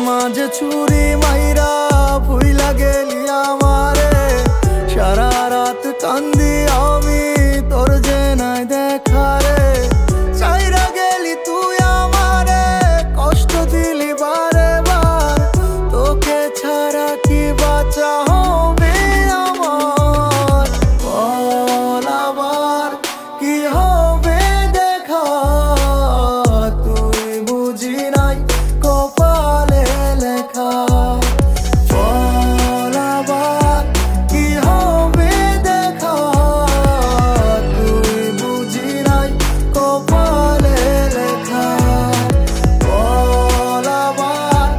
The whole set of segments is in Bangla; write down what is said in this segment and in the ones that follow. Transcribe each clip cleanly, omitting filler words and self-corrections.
মাঝে ছুরি মাইরা ভুইলা গেলি আমারে। সারা রাত কান্দি আমি তোর যে নাই দেখা রে। চাইরা গেলি তুই আমারে, কষ্ট দিলি বারে বার। তোকে ছাড়া কি বাঁচা হবে আমার? বল আবার কি হবে দেখা? তুই বুঝি নাই কপালে লেখা। বল আবার কি হবে দেখা? তুই বুঝি নাই কপালে লেখা। বল আবার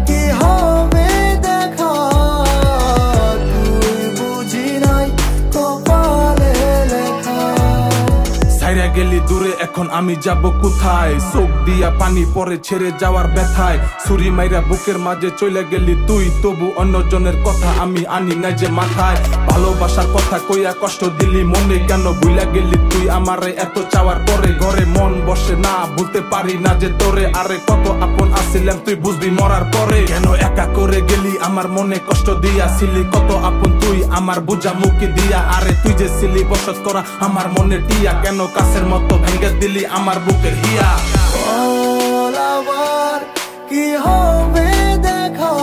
কি হবে দেখা? তুই বুঝি নাই কপালে লেখা। ছাইরা গেলি দূরে, এখন আমি যাব কোথায়? চোখ দিয়া পানি পরে ছেড়ে যাওয়ার ব্যথায়। ছুরি মাইরা বুকের মাঝে চলে গেলি তুই, তবু অন্যজনের কথা আমি আনি না যে মাথায়। ভালোবাসার কথা কইয়া কষ্ট দিলি মনে, কেন ভুইলা গেলি তুই আমারে এত চাওয়ার পরে? ঘরে মন বসে না, ভুলতে পারি না যে তোরে। আরে কত আপন আছিলাম তুই বুঝবি মরার পরে। কেন একা করে গেলি আমার মনে কষ্ট দিয়া? ছিলি কত আপন তুই আমার বুঝা মুখে দিয়া। আরে তুই যে ছিলি বসত করা আমার মনে টিয়া, কেন কাছের মতো ভেঙে দিলি আমার বুকের হিয়া? বল আবার কি হবে দেখা?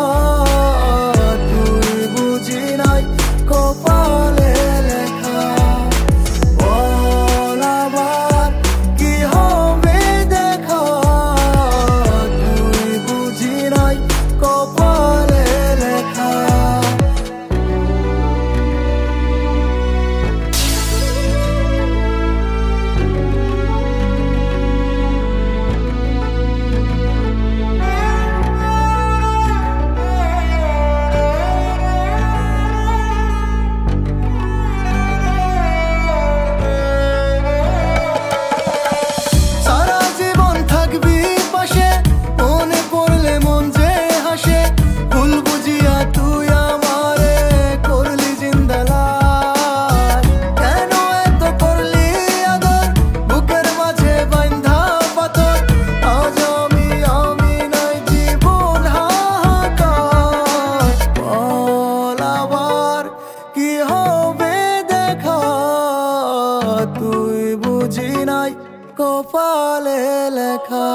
তুই বুঝি নাই কপালে লেখা। বল আবার কি হবে দেখা? তুই বুঝি নাই কপালে লেখা। সারা জীবন থাকবি পাশে, মনে পড়লে মন যে হাসে। ভুল বুঝিয়া তুই আমারে করলি জিন্দালার। কেন এত করলি আদর বুকের মাঝে বাইন্ধা পাথর? আজ আমি নাই জীবন হাহাকার। বল আবার কি হবে দেখা? তুই বুঝি নাই কপালে লেখা।